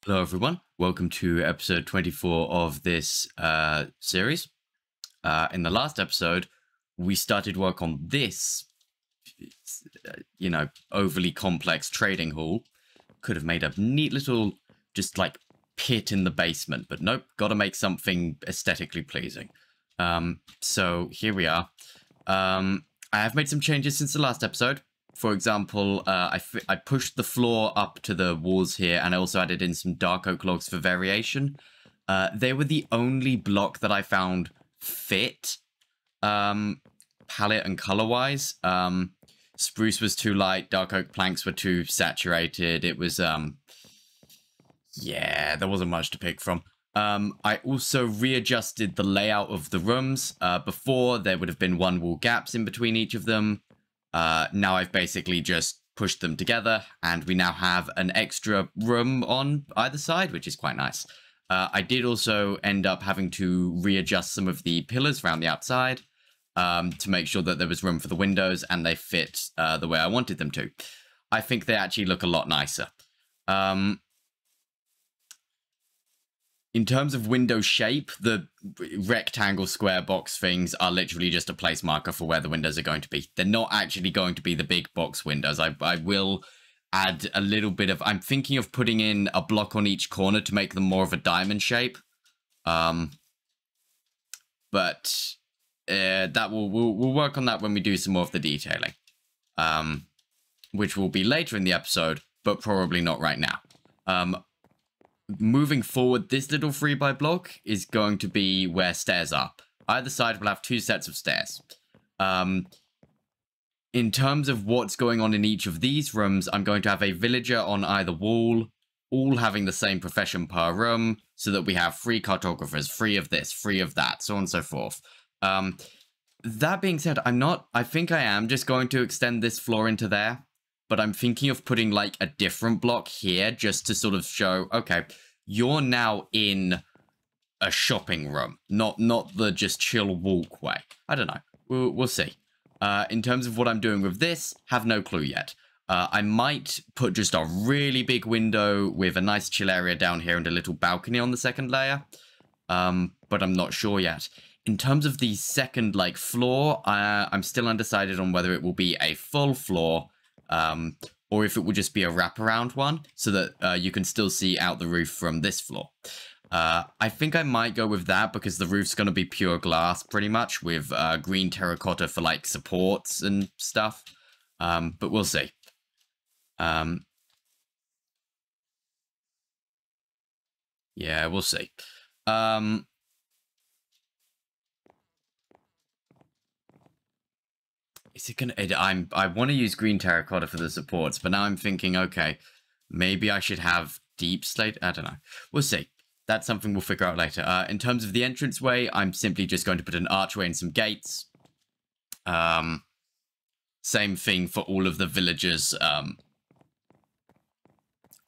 Hello everyone, welcome to episode 24 of this series. In the last episode, we started work on this, overly complex trading hall. Could have made a neat little, just like, pit in the basement, but nope, gotta make something aesthetically pleasing. So here we are. I have made some changes since the last episode. For example, I pushed the floor up to the walls here, and I also added in some dark oak logs for variation. They were the only block that I found fit, palette and color-wise. Spruce was too light, dark oak planks were too saturated. It was, yeah, there wasn't much to pick from. I also readjusted the layout of the rooms. Before, there would have been one wall gaps in between each of them. Now I've basically just pushed them together, and we now have an extra room on either side, which is quite nice. I did also end up having to readjust some of the pillars around the outside to make sure that there was room for the windows and they fit the way I wanted them to. I think they actually look a lot nicer. In terms of window shape, the rectangle square box things are literally just a place marker for where the windows are going to be. They're not actually going to be the big box windows. I will add a little bit of... I'm thinking of putting in a block on each corner to make them more of a diamond shape. But that we'll work on that when we do some more of the detailing. Which will be later in the episode, but probably not right now. Moving forward, this little 3x block is going to be where stairs are. Either side will have 2 sets of stairs. In terms of what's going on in each of these rooms, I'm going to have a villager on either wall, all having the same profession per room, so that we have 3 cartographers, 3 of this, 3 of that, so on and so forth. That being said, I think I am just going to extend this floor into there. But I'm thinking of putting, like, a different block here just to sort of show, okay, you're now in a shopping room, not the just chill walkway. I don't know. We'll see. In terms of what I'm doing with this, have no clue yet. I might put just a really big window with a nice chill area down here and a little balcony on the second layer. But I'm not sure yet. In terms of the second, like, floor, I'm still undecided on whether it will be a full floor, or if it will just be a wraparound one, so that you can still see out the roof from this floor. I think I might go with that, because the roof's going to be pure glass, pretty much, with green terracotta for, like, supports and stuff. But we'll see. Yeah, we'll see. Is it gonna... I want to use green terracotta for the supports, but now I'm thinking, okay, maybe I should have deep slate. I don't know. We'll see. That's something we'll figure out later. In terms of the entranceway, I'm simply just going to put an archway and some gates. Same thing for all of the villagers'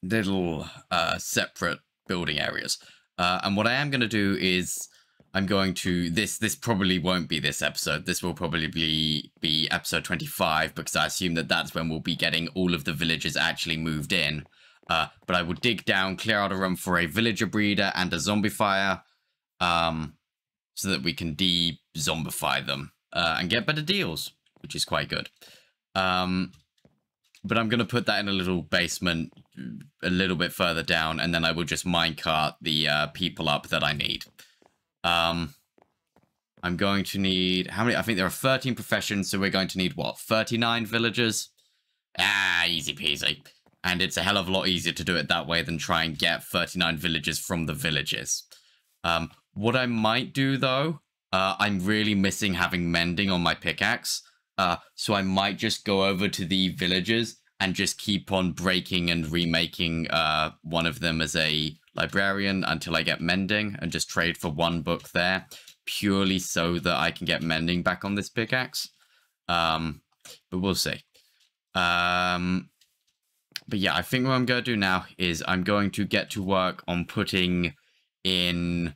little separate building areas. And what I am going to do is... I'm going to... This probably won't be this episode. This will probably be episode 25, because I assume that that's when we'll be getting all of the villagers actually moved in. But I will dig down, clear out a room for a villager breeder and a zombifier, so that we can de-zombify them and get better deals, which is quite good. But I'm going to put that in a little basement a little bit further down, and then I will just minecart the people up that I need. I'm going to need... How many? I think there are 13 professions, so we're going to need, what, 39 villagers? Easy peasy. And it's a hell of a lot easier to do it that way than try and get 39 villagers from the villages. What I might do, though, I'm really missing having mending on my pickaxe. So I might just go over to the villagers and just keep on breaking and remaking one of them as a librarian until I get mending, and just trade for 1 book there, purely so that I can get mending back on this pickaxe. But we'll see. But yeah, I think what I'm going to do now is I'm going to get to work on putting in...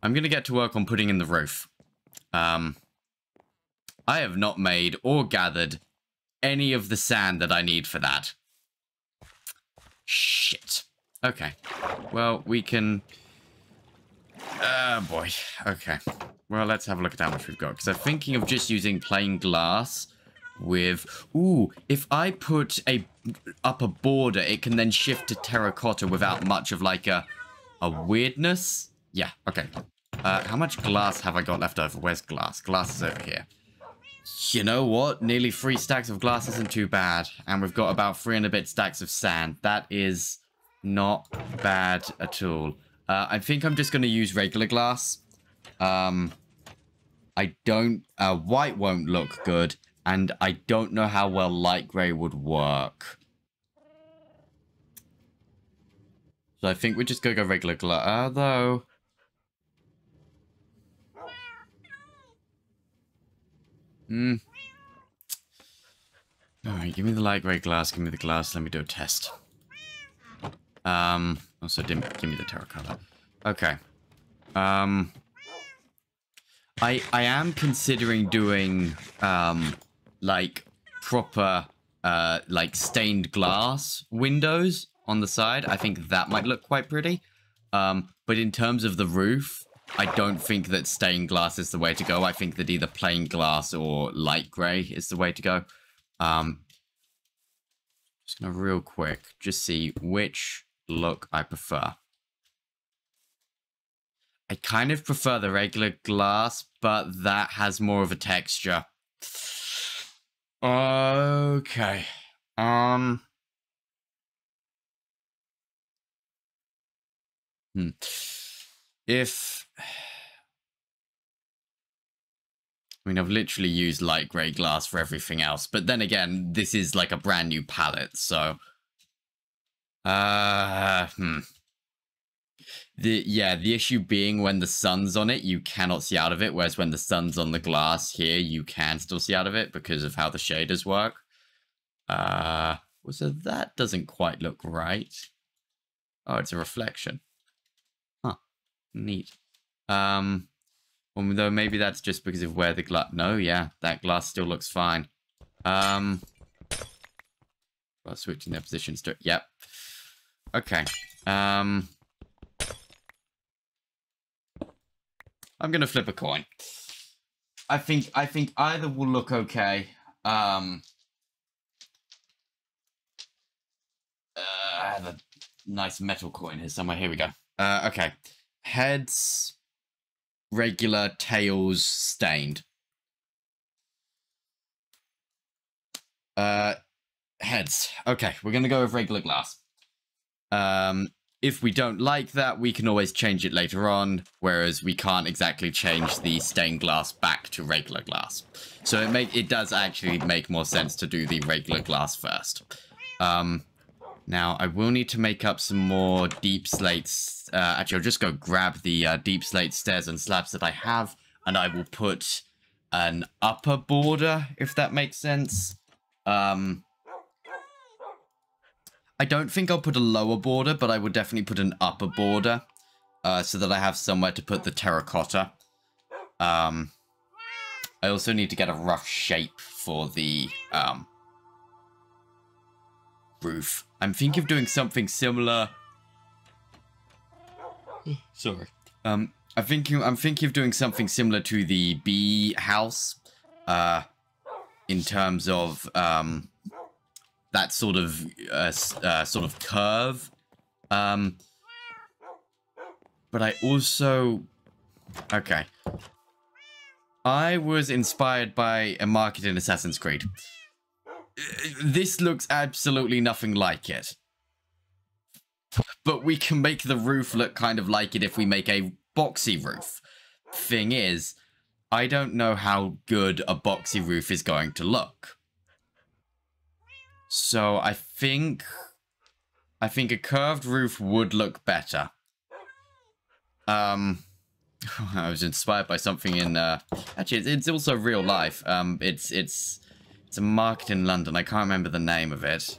I'm going to get to work on putting in the roof. I have not made or gathered any of the sand that I need for that. Shit. Okay. Well, we can... Oh, boy. Okay. Well, let's have a look at how much we've got. Because I'm thinking of just using plain glass with... Ooh, if I put up a border, it can then shift to terracotta without much of, like, a weirdness. Yeah, okay. How much glass have I got left over? Where's glass? Glass is over here. You know what? Nearly 3 stacks of glass isn't too bad. And we've got about 3 and a bit stacks of sand. That is not bad at all. I think I'm just going to use regular glass. I don't... white won't look good. And I don't know how well light grey would work. So I think we're just going to go regular glass. Although... Alright, give me the light grey glass, give me the glass, let me do a test. Also give me the terracotta. Okay. I am considering doing, like, proper, like, stained glass windows on the side. I think that might look quite pretty. But in terms of the roof, I don't think that stained glass is the way to go. I think that either plain glass or light grey is the way to go. Just gonna real quick just see which look I prefer. I kind of prefer the regular glass, but that has more of a texture. Okay. If... I mean, I've literally used light grey glass for everything else. But then again, this is like a brand new palette, so... The issue being when the sun's on it, you cannot see out of it. Whereas when the sun's on the glass here, you can still see out of it because of how the shaders work. So that doesn't quite look right. Oh, it's a reflection. Huh. Neat. Although maybe that's just because of where the glass... No, yeah, that glass still looks fine. Well, switching their positions to... Yep. Okay. I'm gonna flip a coin. I think either will look okay. I have a nice metal coin here somewhere. Here we go. Okay. Heads... regular, tails stained. Heads. Okay, we're gonna go with regular glass. If we don't like that, we can always change it later on, whereas we can't exactly change the stained glass back to regular glass. So it does actually make more sense to do the regular glass first. Now, I will need to make up some more deep slates. Actually, I'll just go grab the deep slate stairs and slabs that I have, and I will put an upper border, if that makes sense. I don't think I'll put a lower border, but I would definitely put an upper border, so that I have somewhere to put the terracotta. I also need to get a rough shape for the roof. I'm thinking of doing something similar. Sorry. I'm thinking of doing something similar to the bee house, in terms of that sort of curve. But I also... Okay. I was inspired by a market in Assassin's Creed. This looks absolutely nothing like it. But we can make the roof look kind of like it if we make a boxy roof. Thing is, I don't know how good a boxy roof is going to look. So I think a curved roof would look better. I was inspired by something in actually it's also real life. It's a market in London. I can't remember the name of it.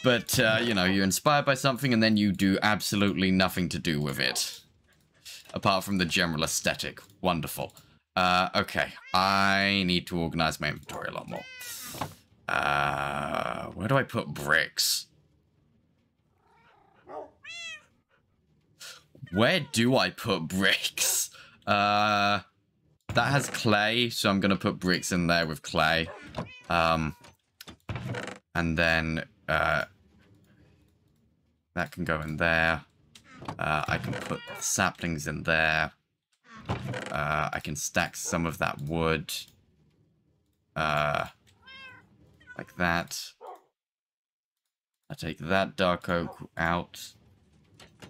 But you know, you're inspired by something and then you do absolutely nothing to do with it. Apart from the general aesthetic. Wonderful. Okay. I need to organize my inventory a lot more. Where do I put bricks? Where do I put bricks? That has clay, so I'm gonna put bricks in there with clay. And then, that can go in there. I can put saplings in there. I can stack some of that wood. Like that. I take that dark oak out.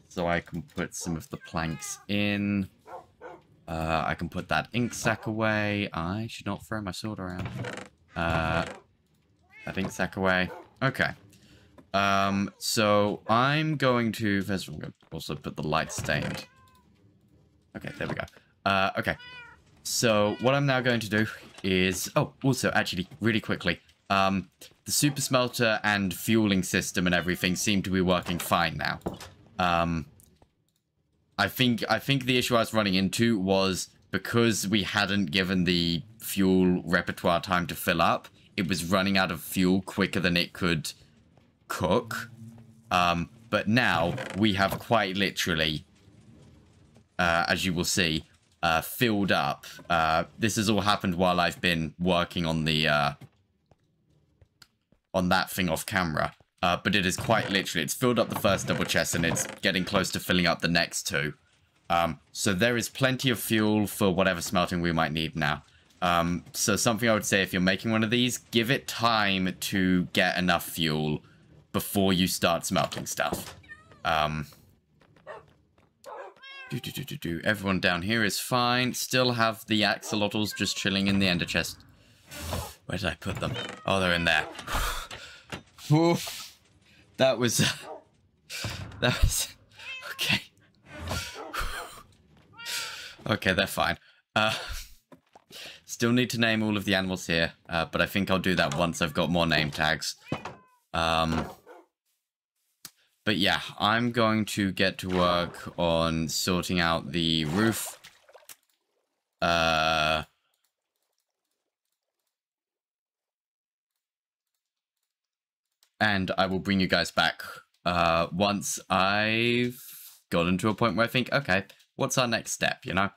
So I can put some of the planks in. I can put that ink sac away. I should not throw my sword around. That ink sac away. Okay. So I'm going to... First of all, I'm going to also put the light stained. Okay, there we go. Okay. So what I'm now going to do is... Oh, also, actually, really quickly. The super smelter and fueling system and everything seem to be working fine now. I think the issue I was running into was because we hadn't given the fuel repertoire time to fill up, it was running out of fuel quicker than it could cook. But now we have quite literally, as you will see, filled up. This has all happened while I've been working on the on that thing off camera. But it is quite literally, it's filled up the first double chest and it's getting close to filling up the next two. So there is plenty of fuel for whatever smelting we might need now. So something I would say, if you're making one of these, give it time to get enough fuel before you start smelting stuff. Everyone down here is fine. Still have the axolotls just chilling in the ender chest. Where did I put them? Oh, they're in there. That was okay. Okay, they're fine. Still need to name all of the animals here, but I think I'll do that once I've got more name tags. But yeah, I'm going to get to work on sorting out the roof. And I will bring you guys back once I've gotten to a point where I think, okay, what's our next step, you know?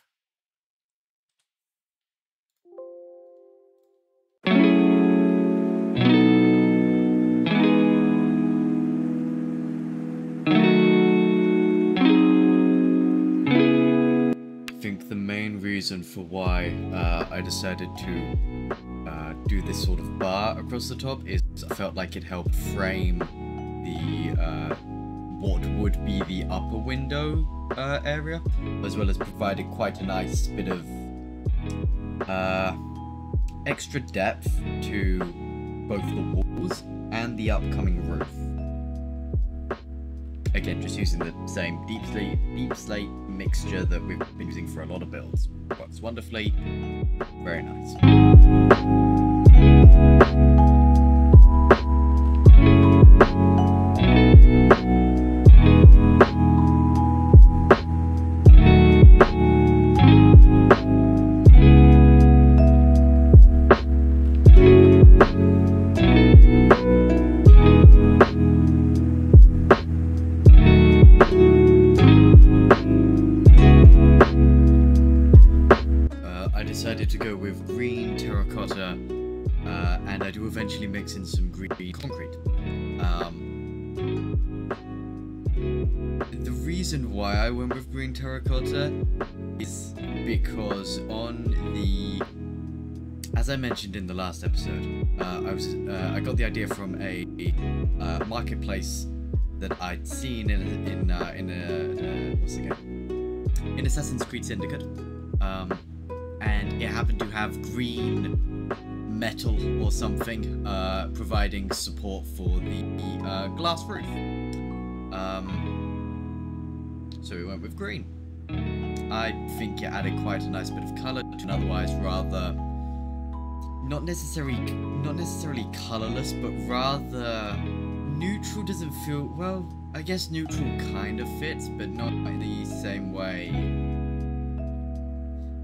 I think the main reason for why I decided to do this sort of bar across the top is I felt like it helped frame the what would be the upper window area, as well as provided quite a nice bit of extra depth to both the walls and the upcoming roof. Again, just using the same deep slate mixture that we've been using for a lot of builds. Works wonderfully. Very nice. To go with green terracotta, and I do eventually mix in some green concrete. The reason why I went with green terracotta is because on the, as I mentioned in the last episode, I got the idea from a marketplace that I'd seen in what's the game? In Assassin's Creed Syndicate. And it happened to have green metal or something, providing support for the glass roof. So we went with green. I think it added quite a nice bit of colour to an otherwise rather not necessarily colourless, but rather neutral. Doesn't feel, well, I guess neutral kind of fits, but not in the same way.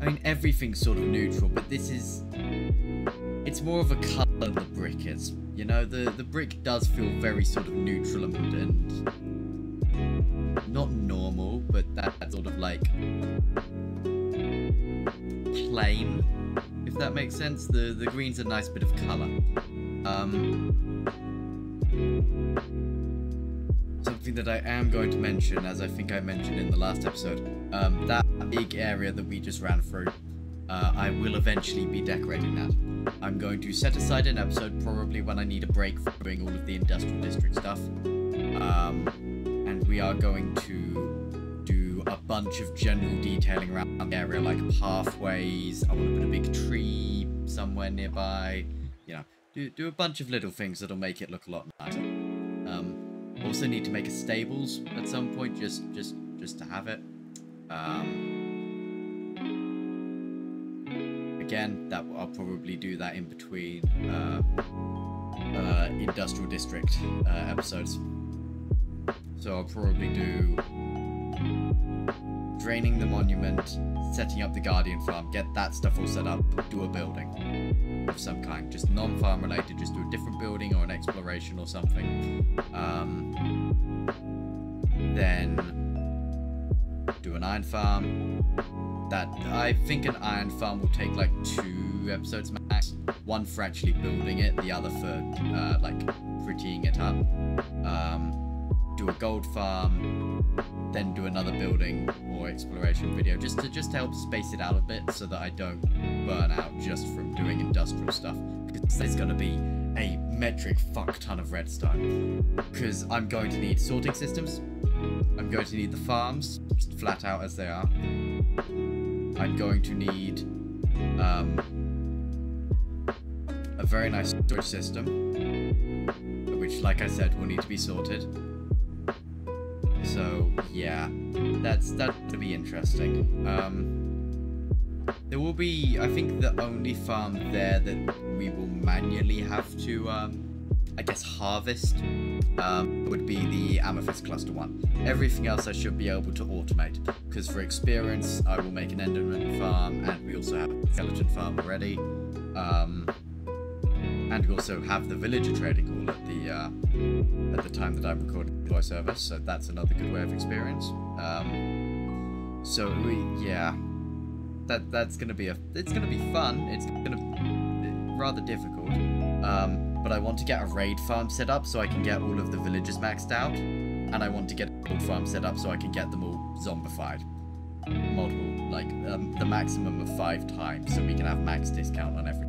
I mean, everything's sort of neutral, but this is... It's more of a colour than the brick is. You know, the brick does feel very sort of neutral and not normal, but that sort of like plain, if that makes sense. The green's a nice bit of colour. Something that I am going to mention, as I think I mentioned in the last episode, that big area that we just ran through, I will eventually be decorating that. I'm going to set aside an episode, probably when I need a break from doing all of the industrial district stuff, and we are going to do a bunch of general detailing around the area, like pathways. I want to put a big tree somewhere nearby, you know, do a bunch of little things that'll make it look a lot nicer. Also need to make a stables at some point, just to have it. Again, I'll probably do that in between industrial district episodes. So I'll probably do draining the monument, setting up the Guardian farm, get that stuff all set up, do a building of some kind, just non-farm related, just do a different building or an exploration or something. Then do an iron farm. I think an iron farm will take like 2 episodes max. One for actually building it, the other for like prettying it up. Do a gold farm, then do another building or exploration video, just to help space it out a bit so that I don't burn out just from doing industrial stuff, because there's going to be a metric fuck ton of redstone, because I'm going to need sorting systems, I'm going to need the farms, just flat out as they are, I'm going to need a very nice storage system, which, like I said, will need to be sorted. So yeah, that's gonna be interesting. There will be, I think, the only farm there that we will manually have to, I guess, harvest would be the Amethyst Cluster one. Everything else I should be able to automate, because for experience I will make an Enderman farm, and we also have a skeleton farm already. And we also have the villager trading hall at the time that I'm recording the voiceover, so that's another good way of experience. Yeah, that's gonna be it's gonna be fun. It's gonna be rather difficult. But I want to get a raid farm set up so I can get all of the villagers maxed out, and I want to get a gold farm set up so I can get them all zombified. Multiple, like the maximum of 5 times, so we can have max discount on everything.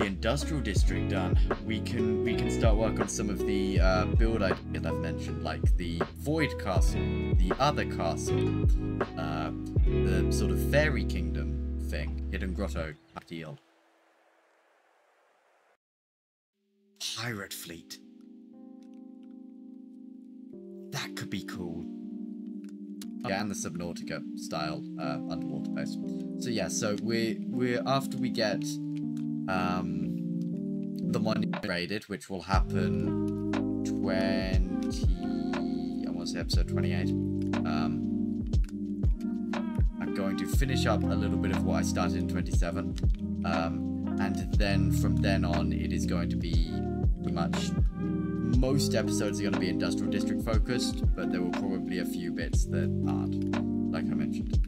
Industrial district done, we can start work on some of the build ideas I've mentioned, like the Void Castle, the other castle, the sort of fairy kingdom thing, Hidden Grotto deal. Pirate fleet. That could be cool. Yeah, and the Subnautica style underwater base. So yeah, so we're after we get the monument raided, which will happen I want to say episode 28. I'm going to finish up a little bit of what I started in 27, and then from then on it is going to be pretty much, most episodes are going to be industrial district focused, but there will probably be a few bits that aren't, like I mentioned.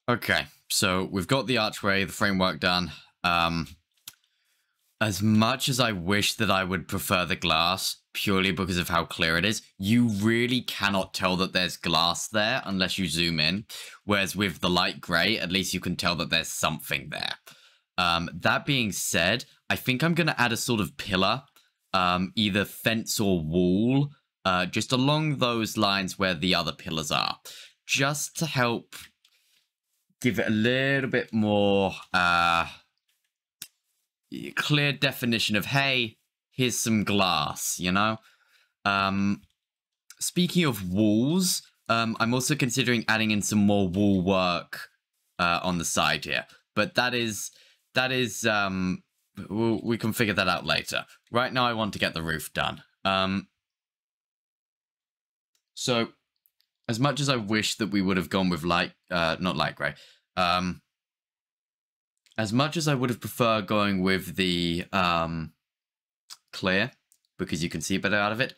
Okay, so we've got the archway, the framework done. As much as I wish that I would prefer the glass, purely because of how clear it is, you really cannot tell that there's glass there unless you zoom in. Whereas with the light grey, at least you can tell that there's something there. That being said, I think I'm going to add a sort of pillar, either fence or wall, just along those lines where the other pillars are, just to help give it a little bit more clear definition of, hey, here's some glass, you know? Speaking of walls, I'm also considering adding in some more wall work on the side here. But that is we can figure that out later. Right now I want to get the roof done. So, as much as I wish that we would have gone with not light grey, as much as I would have preferred going with the clear, because you can see better out of it,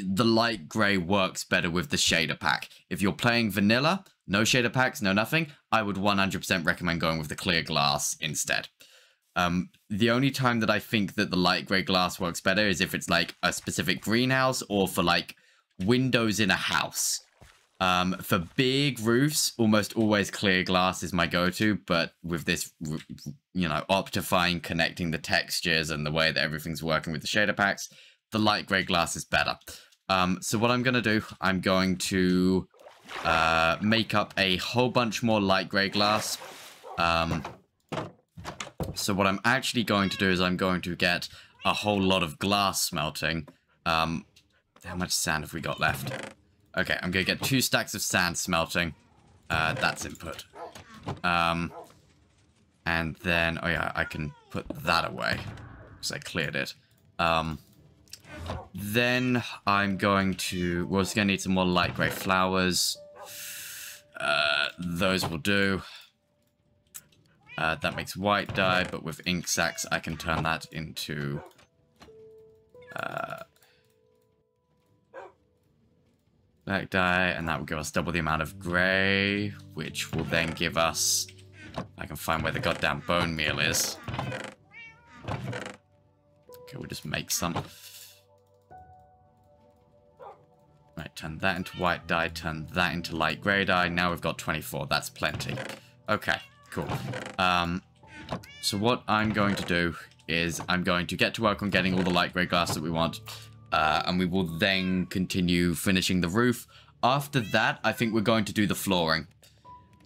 the light grey works better with the shader pack. If you're playing vanilla, no shader packs, no nothing, I would 100% recommend going with the clear glass instead. The only time that I think that the light grey glass works better is if it's like a specific greenhouse or for like windows in a house. For big roofs, almost always clear glass is my go-to, but with this, you know, optifying, connecting the textures and the way that everything's working with the shader packs, the light grey glass is better. So what I'm going to do, I'm going to make up a whole bunch more light grey glass. So what I'm actually going to do is I'm going to get a whole lot of glass smelting. How much sand have we got left? Okay, I'm going to get 2 stacks of sand smelting. That's input. And then, oh yeah, I can put that away because I cleared it. Then I'm going to, we're also going to need some more light grey flowers. Those will do. That makes white dye, but with ink sacs, I can turn that into black dye, and that will give us double the amount of grey, which will then give us, I can find where the goddamn bone meal is. Okay, we'll just make some. Right, turn that into white dye, turn that into light grey dye. Now we've got 24, that's plenty. Okay, cool. So what I'm going to do is I'm going to get to work on getting all the light grey glass that we want. And we will then continue finishing the roof. After that, I think we're going to do the flooring.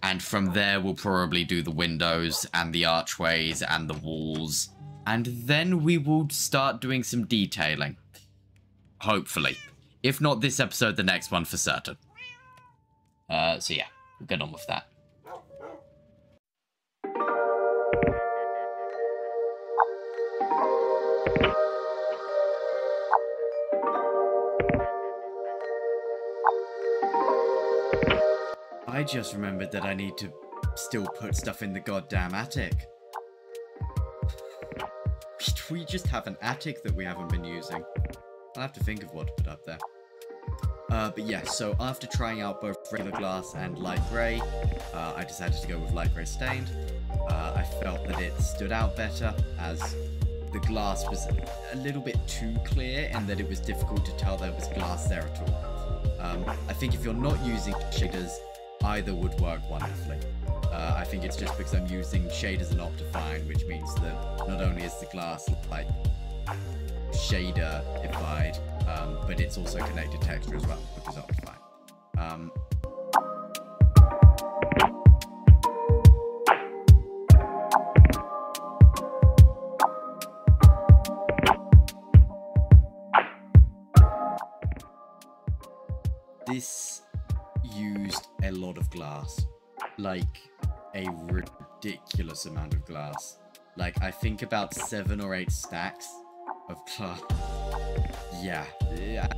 And from there, we'll probably do the windows and the archways and the walls. And then we will start doing some detailing. Hopefully. If not this episode, the next one for certain. So yeah, we'll get on with that. I just remembered that I need to still put stuff in the goddamn attic. We just have an attic that we haven't been using. I'll have to think of what to put up there. But yeah, so after trying out both regular glass and light grey, I decided to go with light grey stained. I felt that it stood out better, as the glass was a little bit too clear and that it was difficult to tell there was glass there at all. I think if you're not using shaders, either would work wonderfully. I think it's just because I'm using shaders and Optifine, which means that not only is the glass like shader-ified, but it's also connected texture as well, which is Optifine. This used a lot of glass, like a ridiculous amount of glass. Like, I think about 7 or 8 stacks of glass. Yeah,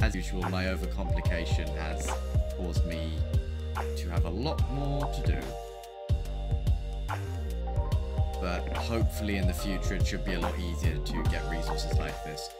as usual, my overcomplication has caused me to have a lot more to do. But hopefully in the future it should be a lot easier to get resources like this.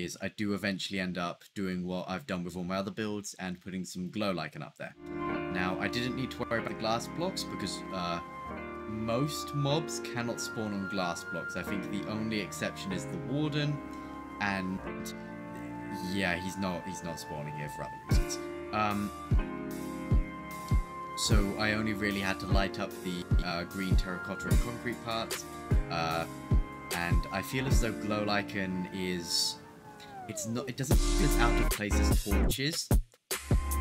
is I do eventually end up doing what I've done with all my other builds and putting some glow lichen up there. Now, I didn't need to worry about the glass blocks because most mobs cannot spawn on glass blocks. I think the only exception is the warden, and yeah, he's not spawning here for other reasons. So I only really had to light up the green terracotta and concrete parts, and I feel as though glow lichen is it doesn't feel as out of place as torches,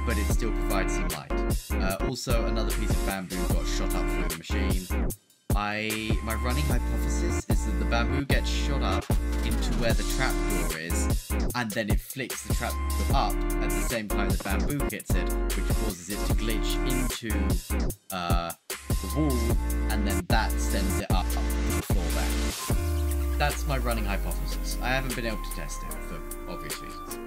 but it still provides some light. Also, another piece of bamboo got shot up through the machine. My running hypothesis is that the bamboo gets shot up into where the trapdoor is, and then it flicks the trapdoor up at the same time the bamboo hits it, which causes it to glitch into the wall, and then that sends it up to the floor there. That's my running hypothesis. I haven't been able to test it for obvious reasons.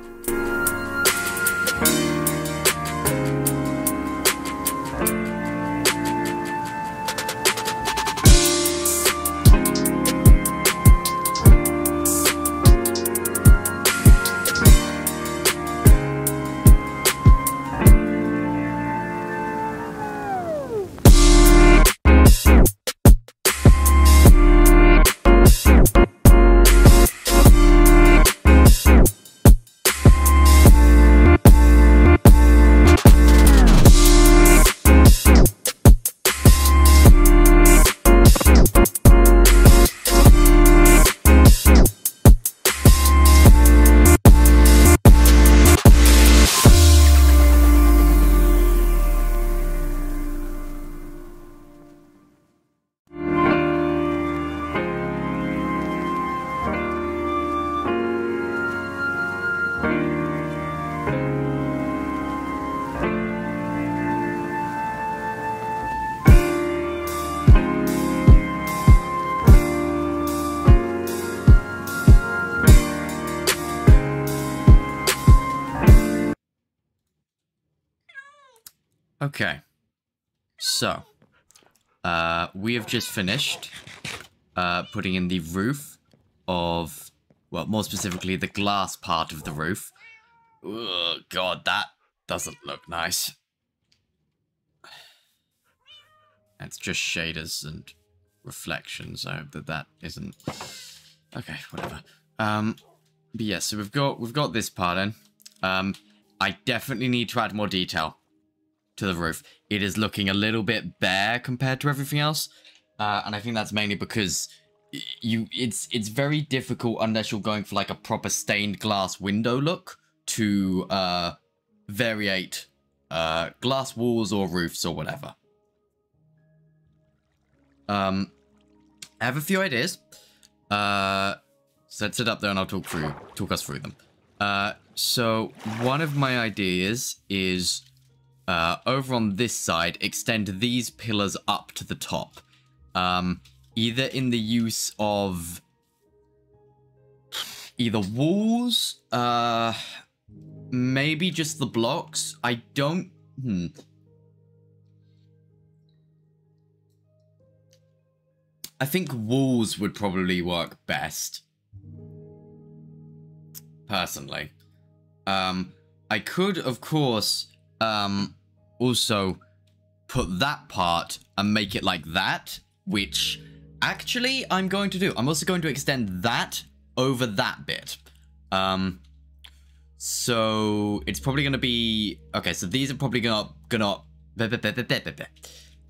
Okay, so, we have just finished, putting in the roof of, well, more specifically, the glass part of the roof. Ugh, God, that doesn't look nice. It's just shaders and reflections. I hope that isn't... Okay, whatever. But yeah, so we've got this part in. I definitely need to add more detail to the roof. It is looking a little bit bare compared to everything else, and I think that's mainly because it's very difficult unless you're going for like a proper stained glass window look to variate glass walls or roofs or whatever. I have a few ideas. So let's sit up there and I'll talk us through them. So one of my ideas is over on this side, extend these pillars up to the top. Either in the use of either walls, maybe just the blocks. I don't... I think walls would probably work best. Personally. I could, of course, also put that part and make it like that, which actually I'm going to do. I'm also going to extend that over that bit. So it's probably going to be... Okay, so these are probably gonna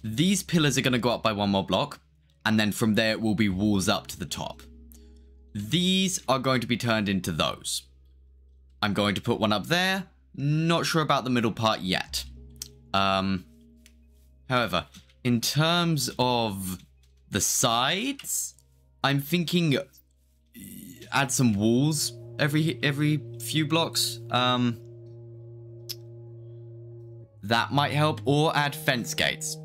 these pillars are going to go up by one more block, and then from there it will be walls up to the top. These are going to be turned into those. I'm going to put one up there. Not sure about the middle part yet. However, in terms of the sides, I'm thinking add some walls every few blocks. That might help, or add fence gates.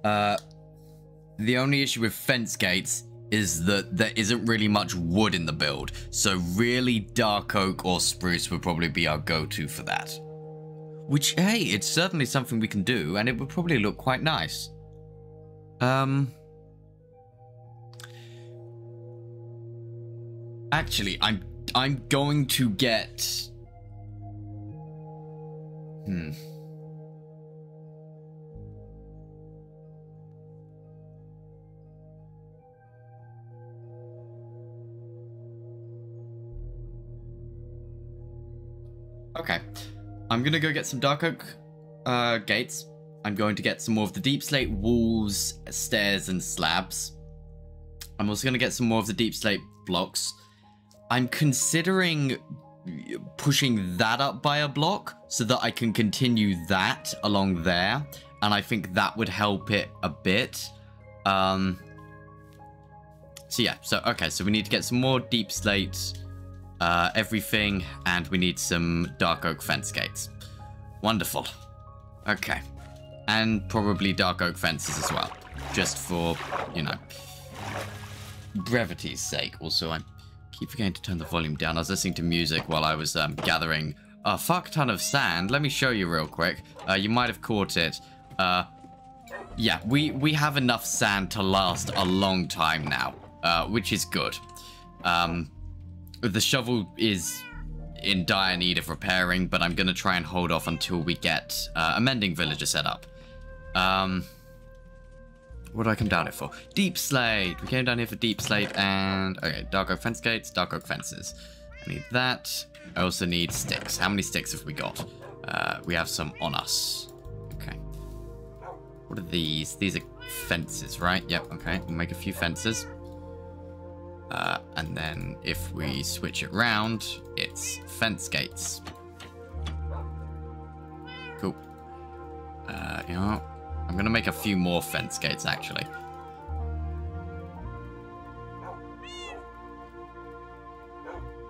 The only issue with fence gates is that there isn't really much wood in the build, so really dark oak or spruce would probably be our go-to for that. Which, hey, it's certainly something we can do, and it would probably look quite nice. Actually, I'm going to get... Okay. I'm gonna go get some dark oak gates. I'm going to get some more of the deep slate walls, stairs, and slabs. I'm also going to get some more of the deep slate blocks. I'm considering pushing that up by a block so that I can continue that along there. And I think that would help it a bit. So yeah, okay, so we need to get some more deep slate, everything, and we need some dark oak fence gates. Wonderful. Okay. And probably dark oak fences as well. Just for, you know, brevity's sake. Also, I keep forgetting to turn the volume down. I was listening to music while I was gathering a fuck ton of sand. Let me show you real quick. You might have caught it. Yeah, we have enough sand to last a long time now, which is good. The shovel is in dire need of repairing, but I'm going to try and hold off until we get a mending villager set up. What do I come down here for? Deep slate! We came down here for deep slate and... Okay, dark oak fence gates, dark oak fences. I need that. I also need sticks. How many sticks have we got? We have some on us. Okay. What are these? These are fences, right? Yep, okay. We'll make a few fences. And then if we switch it round, it's fence gates. Cool. You know, I'm going to make a few more fence gates, actually.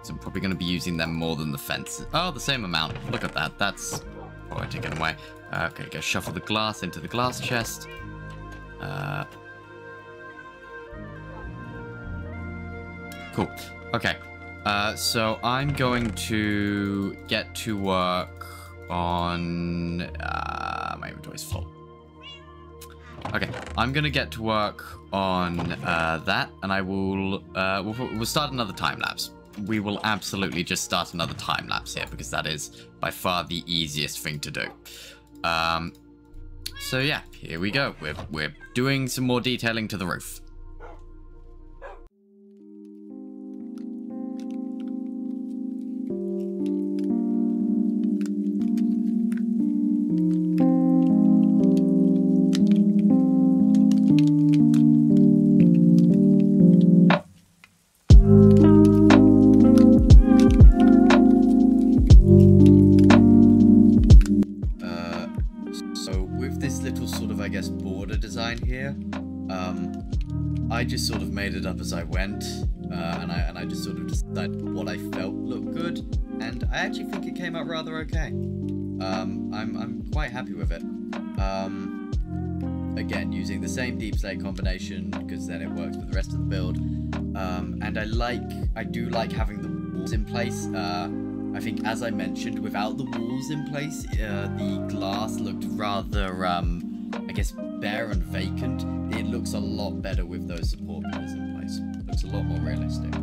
So I'm probably going to be using them more than the fences. Oh, the same amount. Look at that. That's probably taken away. Okay, go shuffle the glass into the glass chest. Cool. Okay. So I'm going to get to work on... my inventory's full. Okay, I'm going to get to work on that, and I will... we'll start another time lapse. We will absolutely just start another time lapse here, because that is by far the easiest thing to do. So yeah, here we go. We're doing some more detailing to the roof. I just sort of made it up as I went, and I just sort of decided what I felt looked good, and I actually think it came out rather okay. I'm quite happy with it. Again, using the same deep slate combination, because then it works with the rest of the build. And I do like having the walls in place. I think, as I mentioned, without the walls in place, the glass looked rather, I guess, bare and vacant. It looks a lot better with those support pillars in place. It looks a lot more realistic.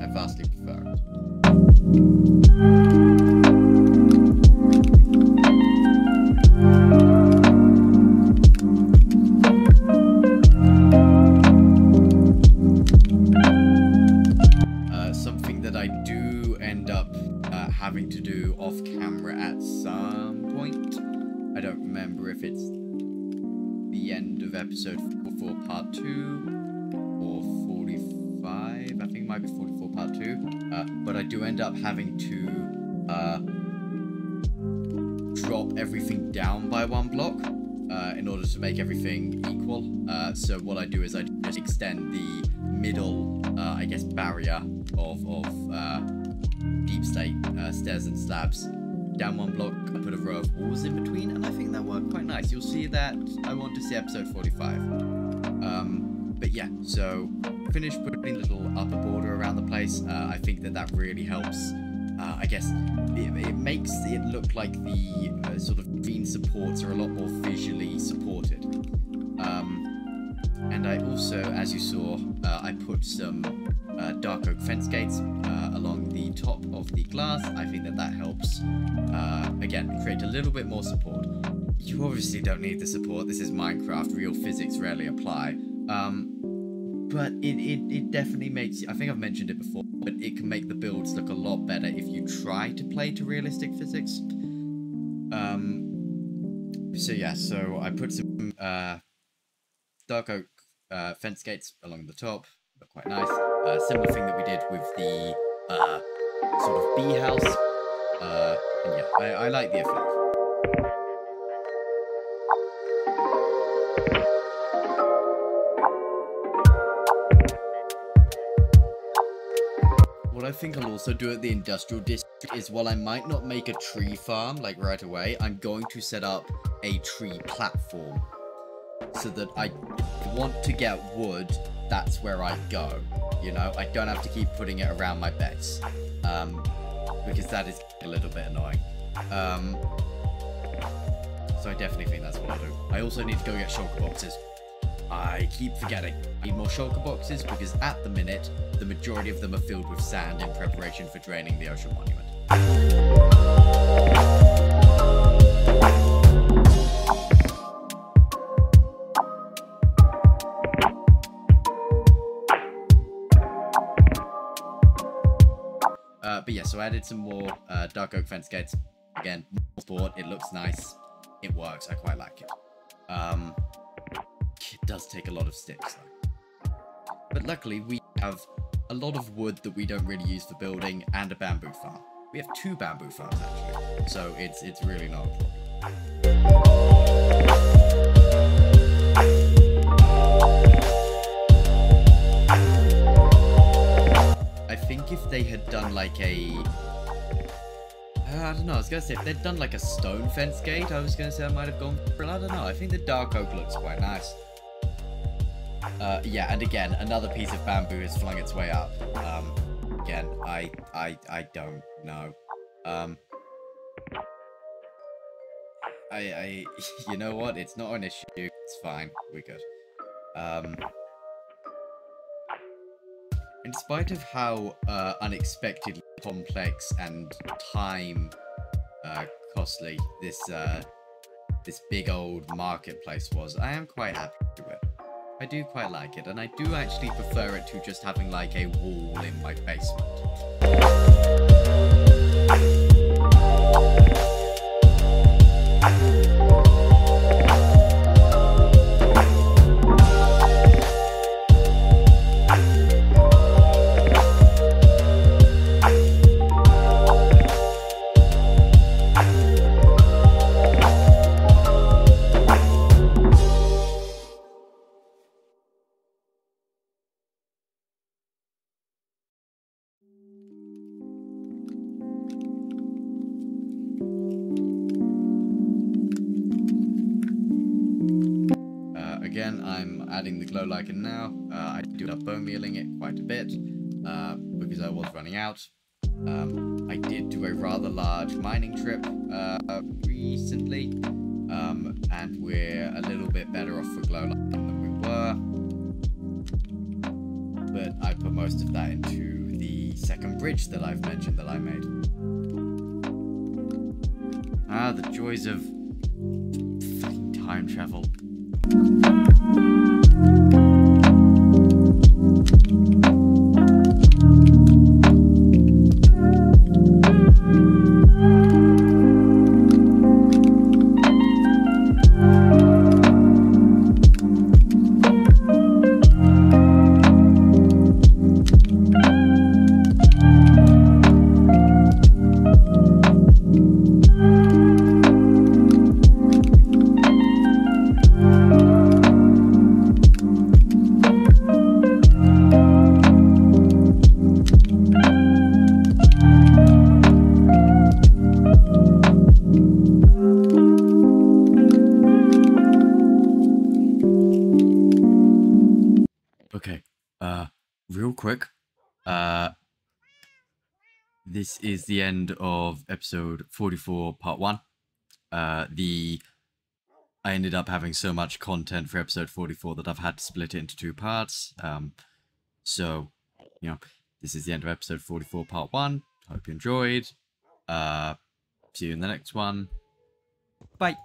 I vastly prefer it. Something that I do end up having to do off camera at some point. I don't remember if it's the end of episode 44 part 2 or 45. I think it might be 44 part 2. But I do end up having to drop everything down by one block in order to make everything equal. So what I do is I just extend the middle, I guess, barrier of deep slate stairs and slabs down one block. I put a row of walls in between, and I think that worked quite nice. You'll see that. I want to see episode 45. But yeah, so finish putting a little upper border around the place. I think that really helps. I guess it makes it look like the sort of green supports are a lot more visually supported. And I also, as you saw, I put some dark oak fence gates along the top of the glass. I think that helps, again, create a little bit more support. You obviously don't need the support. This is Minecraft. Real physics rarely apply. But it definitely makes, I think I've mentioned it before, but it can make the builds look a lot better if you try to play to realistic physics. So yeah, so I put some dark oak fence gates along the top. Look quite nice. Similar thing that we did with the sort of bee house. And yeah, I like the effect. What I think I'll also do at the industrial district is, while I might not make a tree farm like right away, I'm going to set up a tree platform so that I want to get wood. That's where I go. You know, I don't have to keep putting it around my base, because that is a little bit annoying. So I definitely think that's what I'll do. I also need to go get shulker boxes. I keep forgetting. I need more shulker boxes because at the minute, the majority of them are filled with sand in preparation for draining the ocean monument. But yeah, so I added some more dark oak fence gates. Again, more support. It looks nice. It works. I quite like it. It does take a lot of sticks, though. But luckily, we have a lot of wood that we don't really use for building, and a bamboo farm. We have 2 bamboo farms, actually. So it's really not a problem. I think if they had done like a... I don't know, I was going to say, if they'd done like a stone fence gate, I was going to say I might have gone for it. I don't know, I think the dark oak looks quite nice. Yeah, and again, another piece of bamboo has flung its way up. Again, I don't know. You know what? It's not an issue. It's fine. We're good. In spite of how unexpectedly complex and time costly this big old marketplace was, I am quite happy with it. I do quite like it, and I do actually prefer it to just having like a wall in my basement. Again, I'm adding the glow lichen now. I do end up bone mealing it quite a bit because I was running out. I did do a rather large mining trip recently, and we're a little bit better off for glow lichen than we were. But I put most of that into the second bridge that I've mentioned that I made. Ah, the joys of fucking time travel. Real quick, this is the end of episode 44, part 1. I ended up having so much content for episode 44 that I've had to split it into 2 parts. So, you know, this is the end of episode 44, part 1. Hope you enjoyed. See you in the next one. Bye.